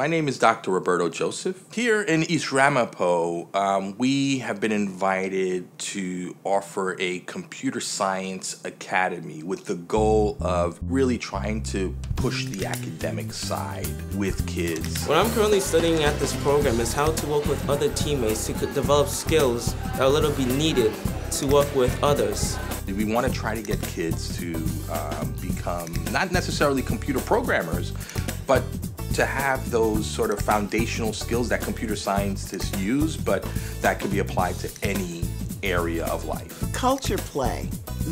My name is Dr. Roberto Joseph. Here in East Ramapo, we have been invited to offer a computer science academy with the goal of really trying to push the academic side with kids. What I'm currently studying at this program is how to work with other teammates who could develop skills that are a little bit needed to work with others. We want to try to get kids to become not necessarily computer programmers, but to have those sort of foundational skills that computer scientists use, but that could be applied to any area of life. Culture play.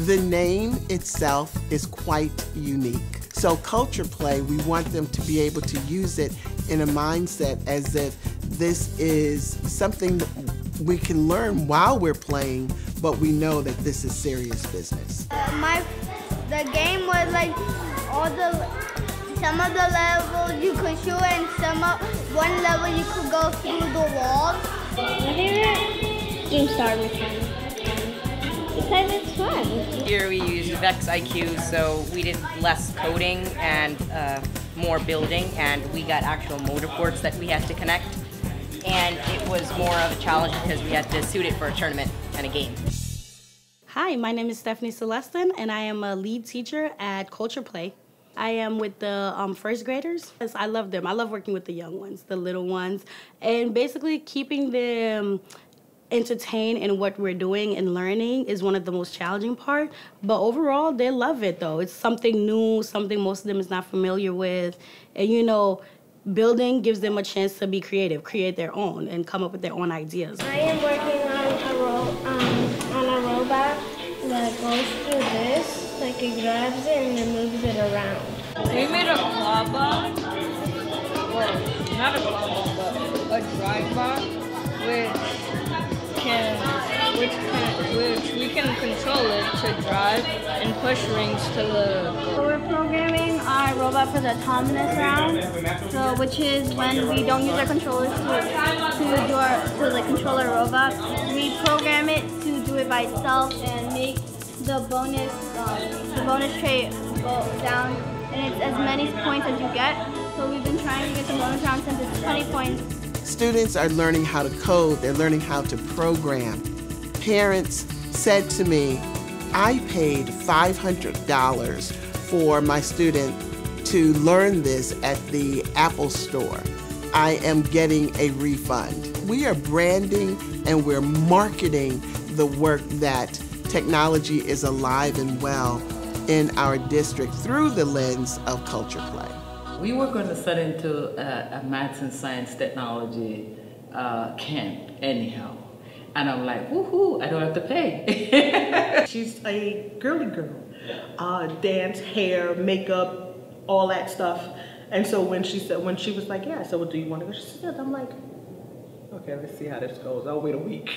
The name itself is quite unique. So culture play, we want them to be able to use it in a mindset as if this is something that we can learn while we're playing, but we know that this is serious business. The game was like some of the levels you could shoot and one level you could go through the walls. My favorite game started with fun. Because it's fun. Here we use Vex IQ, so we did less coding and more building, and we got actual motor ports that we had to connect. And it was more of a challenge because we had to suit it for a tournament and a game. Hi, my name is Stephanie Celestin, and I am a lead teacher at Culture Play. I am with the first graders. I love them. I love working with the young ones, the little ones, and basically keeping them entertained in what we're doing and learning is one of the most challenging part. But overall, they love it, though. It's something new, something most of them is not familiar with. And, you know, building gives them a chance to be creative, create their own, and come up with their own ideas. I am working on a robot that goes through this, like it grabs it and then moves it around. We made a claw box, well, not a claw box, but a drive box, which we can control it to drive and push rings to the. So we're programming our robot for the autonomous round, which is when we don't use our controllers to control our robot. We program it to do it by itself and make the bonus tray go down, and it's as many points as you get. So we've been trying to get the bonus round since it's 20 points. Students are learning how to code, they're learning how to program. Parents said to me, I paid $500 for my student to learn this at the Apple Store. I am getting a refund. We are branding and we're marketing the work that technology is alive and well in our district through the lens of culture play. We were going to set into a maths and science technology camp anyhow. And I'm like, woohoo, I don't have to pay. She's a girly girl. Dance, hair, makeup, all that stuff. And so when she was like, yeah, so do you want to go? She said, I'm like, okay, let's see how this goes. I'll wait a week.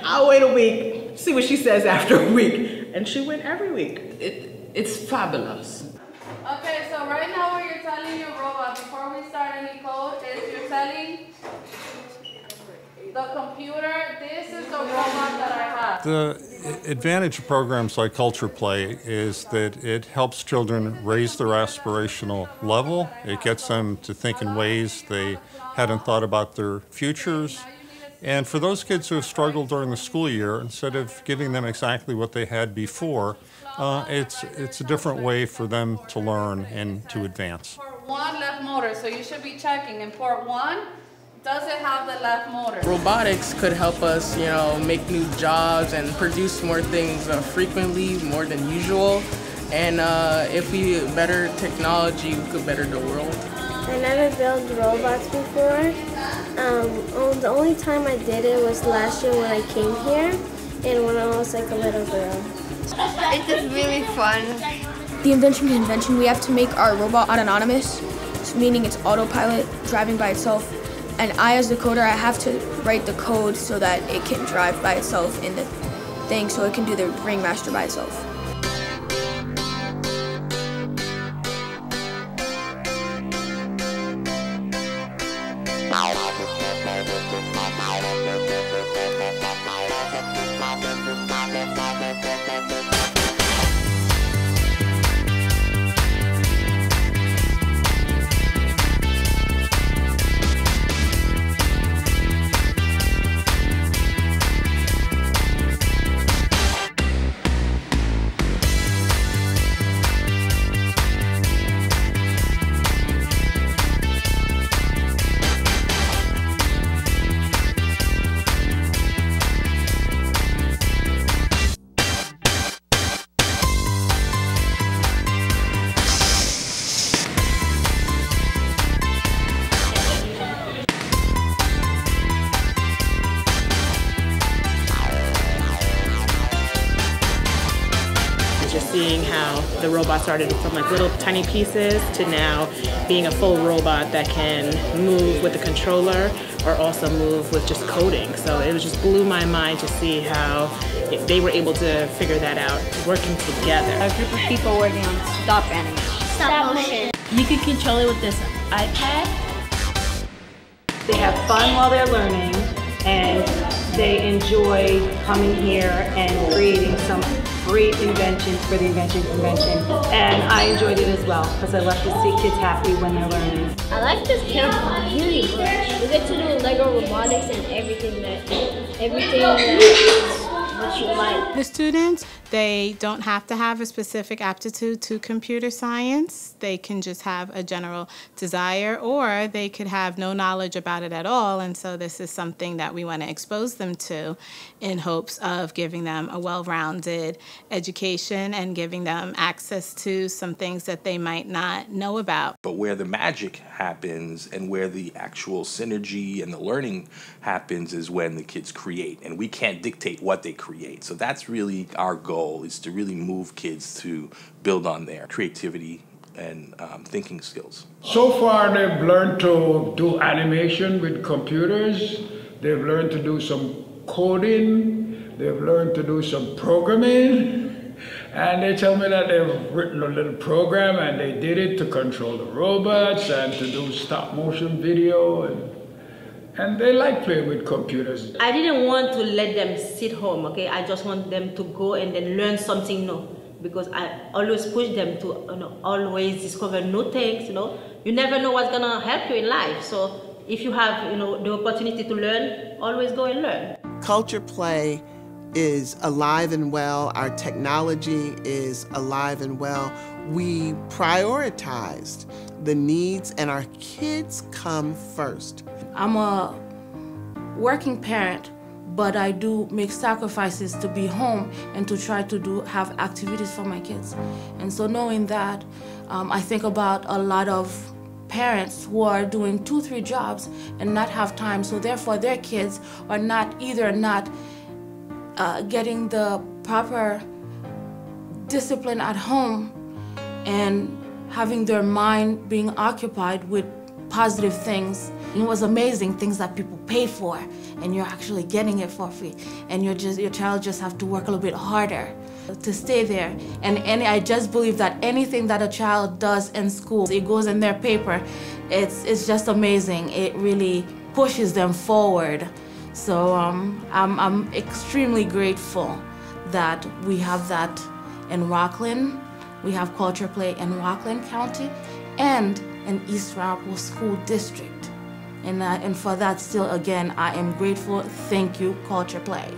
I'll wait a week, see what she says after a week. And she went every week. It's fabulous. Okay, so right now what you're telling your robot before we start any code is you're telling the computer, this is the robot that I have. The advantage of programs like Culture Play is that it helps children raise their aspirational level. It gets them to think in ways they hadn't thought about their futures. And for those kids who have struggled during the school year, instead of giving them exactly what they had before, it's a different way for them to learn and to advance. Port 1 left motor, so you should be checking in port 1. Does it have the left motor? Robotics could help us, make new jobs and produce more things frequently, more than usual. And if we better technology, we could better the world. I never built robots before. The only time I did it was last year when I came here and when I was like a little girl. It's just really fun. The invention convention, we have to make our robot autonomous, meaning it's autopilot, driving by itself. And I, as the coder, I have to write the code so that it can drive by itself in the thing, so it can do the ringmaster by itself. seeing how the robot started from like little tiny pieces to now being a full robot that can move with the controller or also move with just coding. So it just blew my mind to see how they were able to figure that out, working together. A group of people working on stop animation. Stop motion. You can control it with this iPad. They have fun while they're learning, and they enjoy coming here and creating some great inventions for the Invention Convention. And I enjoyed it as well, because I love to see kids happy when they're learning. I like this camp really much. We get to do Lego robotics and everything that what you like. The students, they don't have to have a specific aptitude to computer science. They can just have a general desire, or they could have no knowledge about it at all. And so this is something that we want to expose them to in hopes of giving them a well-rounded education and giving them access to some things that they might not know about. But where the magic happens and where the actual synergy and the learning happens is when the kids create, and we can't dictate what they create. So that's really our goal, is to really move kids to build on their creativity and thinking skills. So far they've learned to do animation with computers, they've learned to do some coding, they've learned to do some programming, and they tell me that they've written a little program and they did it to control the robots and to do stop motion video, and they like playing with computers. I didn't want to let them sit home, okay? I just want them to go and then learn something new, because I always push them to always discover new things. You never know what's gonna help you in life. So if you have the opportunity to learn, always go and learn. Culture Play is alive and well. Our technology is alive and well. We prioritized the needs, and our kids come first. I'm a working parent, but I do make sacrifices to be home and to try to have activities for my kids. And so knowing that, I think about a lot of parents who are doing 2-3 jobs and not have time, so therefore their kids are not getting the proper discipline at home and having their mind being occupied with positive things. It was amazing, things that people pay for, and you're actually getting it for free, and your child just have to work a little bit harder to stay there. And I just believe that anything that a child does in school, it goes in their paper, it's just amazing. It really pushes them forward. So I'm extremely grateful that we have that in Rockland. We have Culture Play in Rockland County and in East Ramapo School District. And for that, still, again, I am grateful. Thank you, Culture Play.